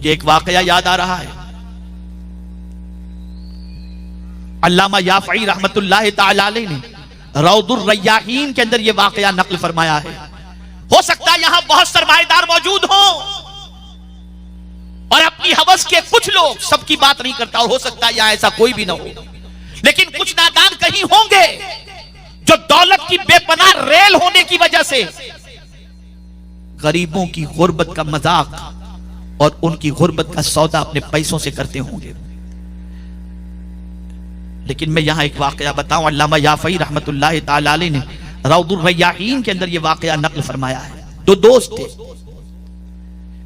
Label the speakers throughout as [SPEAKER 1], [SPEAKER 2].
[SPEAKER 1] مجھے ایک واقعہ یاد آ رہا ہے. علامہ یافعی رحمت اللہ تعالی علیہ نے روض الریاحین کے اندر یہ واقعہ نقل فرمایا ہے. ہو سکتا ہے یہاں بہت سرمایہ دار موجود ہوں اور اپنی ہوس کے کچھ لوگ، سب کی بات نہیں کرتا، اور ہو سکتا ہے یہاں ایسا کوئی بھی نہ ہو، لیکن کچھ نادان کہیں ہوں گے جو دولت کی بے پناہ ریل ہونے کی وجہ سے غریبوں کی غربت کا مذاق اور ان کی غربت کا سودا اپنے پیسوں سے کرتے ہوں گے. لیکن میں یہاں ایک واقعہ بتاؤں. علامہ یافعی رحمت اللہ تعالی علیہ نے روض الریاحین کے اندر یہ واقعہ نقل فرمایا ہے. دو دوست تھے،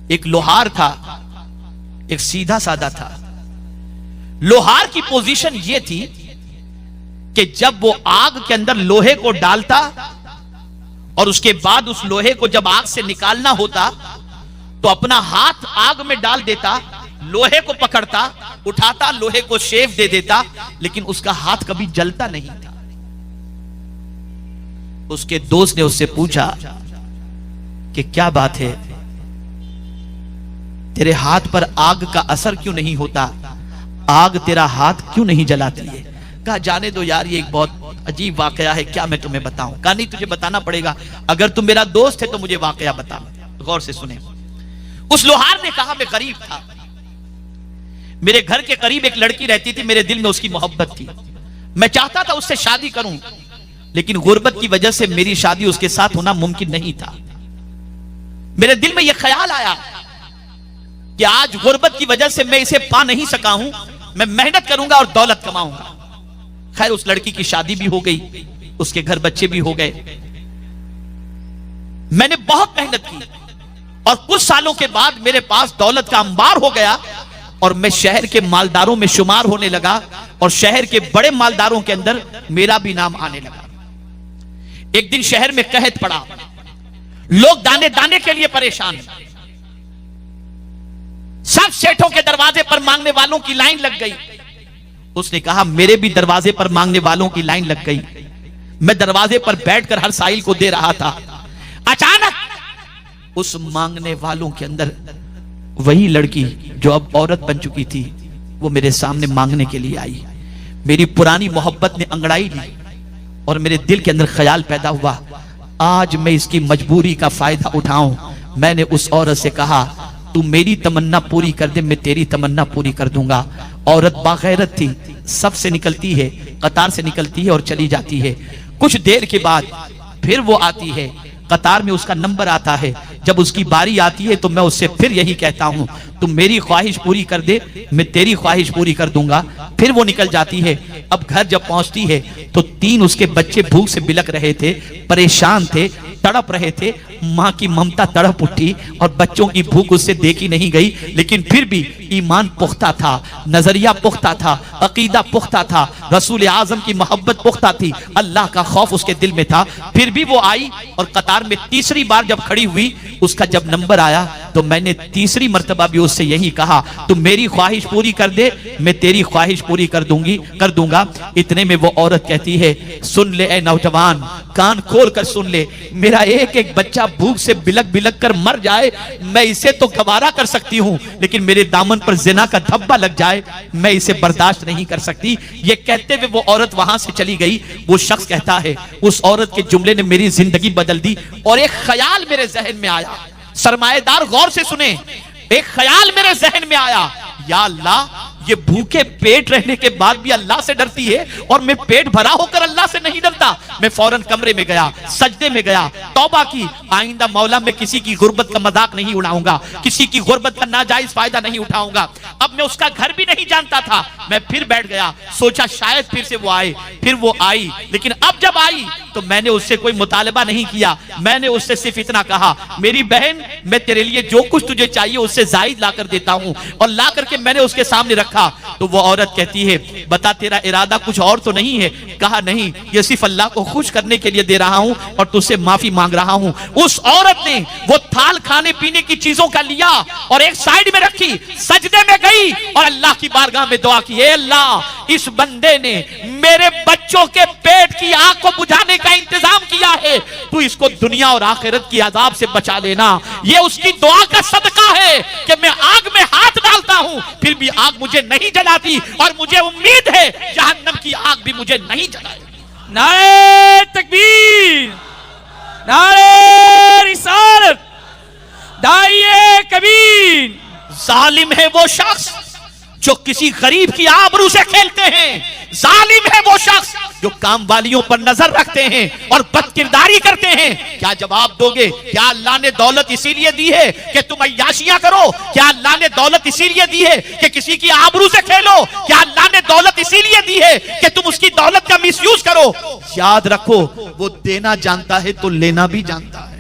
[SPEAKER 1] ایک لوہار تھا، ایک سیدھا سادہ تھا. لوہار کی پوزیشن یہ تھی کہ جب وہ آگ کے اندر لوہے کو ڈالتا اور اس کے بعد اس لوہے کو جب آگ سے نکالنا ہوتا تو اپنا ہاتھ آگ میں ڈال دیتا، لوہے کو پکڑتا، اٹھاتا، لوہے کو شیف دے دیتا، لیکن اس کا ہاتھ کبھی جلتا نہیں تھا. اس کے دوست نے اس سے پوچھا کہ کیا بات ہے، تیرے ہاتھ پر آگ کا اثر کیوں نہیں ہوتا، آگ تیرا ہاتھ کیوں نہیں جلاتی ہے؟ کہا جانے دو یار، یہ ایک بہت عجیب واقعہ ہے، کیا میں تمہیں بتاؤں؟ کہا نہیں، تجھے بتانا پڑے گا، اگر تم میرا دوست ہے تو مجھے واقعہ بتا. غور سے سنیں. اس لوہار نے کہا میں غریب تھا، میرے گھر کے قریب ایک لڑکی رہتی تھی، میرے دل میں اس کی محبت تھی، میں چاہتا تھا اس سے شادی کروں، لیکن غربت کی وجہ سے میری شادی اس کے ساتھ ہونا ممکن نہیں تھا. میرے دل میں یہ خیال آیا کہ آج غربت کی وجہ سے میں اسے پا نہیں سکا ہوں، میں محنت کروں گا اور دولت کماؤں گا. خیر اس لڑکی کی شادی بھی ہو گئی، اس کے گھر بچے بھی ہو گئے. میں نے بہت محنت کی اور کچھ سالوں کے بعد میرے پاس دولت کا انبار ہو گیا اور میں شہر کے مالداروں میں شمار ہونے لگا اور شہر کے بڑے مالداروں کے اندر میرا بھی نام آنے لگا. ایک دن شہر میں قحط پڑا، لوگ دانے دانے کے لیے پریشان، سب سیٹھوں کے دروازے پر مانگنے والوں کی لائن لگ گئی. اس نے کہا میرے بھی دروازے پر مانگنے والوں کی لائن لگ گئی. میں دروازے پر بیٹھ کر ہر سائل کو دے رہا تھا. اچانک اس مانگنے والوں کے اندر وہی لڑکی جو اب عورت بن چکی تھی وہ میرے سامنے مانگنے کے لیے آئی. میری پرانی محبت نے انگڑائی لی اور میرے دل کے اندر خیال پیدا ہوا آج میں اس کی مجبوری کا فائدہ اٹھاؤں. میں نے اس عورت سے کہا تو میری تمنا پوری کر دے، میں تیری تمنا پوری کر دوں گا. عورت باغیرت تھی، سب سے نکلتی ہے، قطار سے نکلتی ہے اور چلی جاتی ہے. کچھ دیر کے بعد پھر وہ آتی ہے، قطار میں اس کا نمبر آتا ہے. جب اس کی باری آتی ہے تو میں اس سے پھر یہی کہتا ہوں تم میری خواہش پوری کر دے، میں تیری خواہش پوری کر دوں گا. پھر وہ نکل جاتی ہے. اب گھر جب پہنچتی ہے تو 3 اس کے بچے بھوک سے بلک رہے تھے، پریشان تھے، تڑپ رہے تھے. ماں کی ممتا تڑپ اٹھی اور بچوں کی بھوک اس سے دیکھی نہیں گئی، لیکن پھر بھی ایمان پختہ تھا، نظریہ پختہ تھا، عقیدہ پختہ تھا، رسول اعظم کی محبت پختہ تھی، اللہ کا خوف اس کے دل میں تھا. پھر بھی وہ آئی اور قطار میں تیسری بار جب کھڑی ہوئی، اس کا جب نمبر آیا تو میں نے تیسری مرتبہ بھی اس سے یہی کہا تم میری خواہش پوری کر دے، میں تیری خواہش پوری کر دوں گا. اتنے میں وہ عورت کہتی ہے سن لے اے نوجوان، کان کھول کر سن لے، میرا ایک ایک بچہ بھوک سے بلک بلک کر مر جائے میں اسے تو گوارا کر سکتی ہوں، لیکن میرے دامن پر زنا کا دھبا لگ جائے میں اسے برداشت نہیں کر سکتی. یہ کہتے ہوئے وہ عورت وہاں سے چلی گئی. وہ شخص کہتا ہے اس عورت کے جملے نے میری زندگی بدل دی اور ایک خیال میرے ذہن میں آیا. سرمایہ دار غور سے سنیں، ایک خیال میرے ذہن میں آیا، یا اللہ یہ بھوکے پیٹ رہنے کے بعد بھی اللہ سے ڈرتی ہے اور میں پیٹ بھرا ہو کر اللہ سے نہیں ڈرتا. میں فوراً کمرے میں گیا، سجدے میں گیا، توبہ کی، آئندہ مولا میں کسی کی غربت کا مذاق نہیں اڑاؤں گا، کسی کی غربت کا ناجائز فائدہ نہیں اٹھاؤں گا. اب میں اس کا گھر بھی نہیں جانتا تھا. میں پھر بیٹھ گیا، سوچا شاید پھر سے وہ آئے. پھر وہ آئی، لیکن اب جب آئی تو میں نے اس سے کوئی مطالبہ نہیں کیا. میں نے اس سے صرف اتنا کہا میری بہن میں تیرے لیے جو کچھ تجھے چاہیے اس سے زائد لا کر دیتا ہوں، اور لا کر کے میں نے اس کے سامنے رکھا. تو وہ عورت کہتی ہے بتا تیرا ارادہ کچھ اور تو نہیں ہے؟ کہا نہیں، یہ صرف اللہ کو خوش کرنے کے لیے دے رہا ہوں اور تجھ سے معافی مانگ رہا ہوں. اس عورت نے وہ تھال کھانے پینے کی چیزوں کا لیا اور ایک سائیڈ میں رکھی، سجدے میں گئی اور اللہ کی بارگاہ میں دعا کی اے اللہ اس بندے نے میرے بچوں کے پیٹ کی آگ کو بجھانے کا انتظام کیا ہے، تو اس کو دنیا اور آخرت کی عذاب سے بچا لینا. یہ اس کی دعا کا صدقہ ہے کہ میں آگ میں ہاتھ ڈالتا ہوں پھر بھی آگ مجھے نہیں جلاتی, اور مجھے امید ہے جہنم کی آگ بھی مجھے نہیں جلائے.
[SPEAKER 2] نعرہ تکبیر, نعرہ رسالت, داعیے کبیر.
[SPEAKER 1] ظالم ہے وہ شخص جو کسی غریب کی آبرو سے کھیلتے ہیں. ظالم ہے وہ شخص جو کام والیوں پر نظر رکھتے ہیں اور بد کرداری کرتے ہیں. کیا جواب دو گے؟ کیا اللہ نے دولت اسی لیے دی ہے کہ تم عیاشیاں کرو؟ کیا اللہ نے دولت اسی لیے دی ہے کہ کسی کی آبرو سے کھیلو؟ کیا اللہ نے دولت اسی لیے دی ہے کہ تم اس کی دولت کا مس یوز کرو؟ یاد رکھو, وہ دینا جانتا ہے تو لینا بھی جانتا ہے.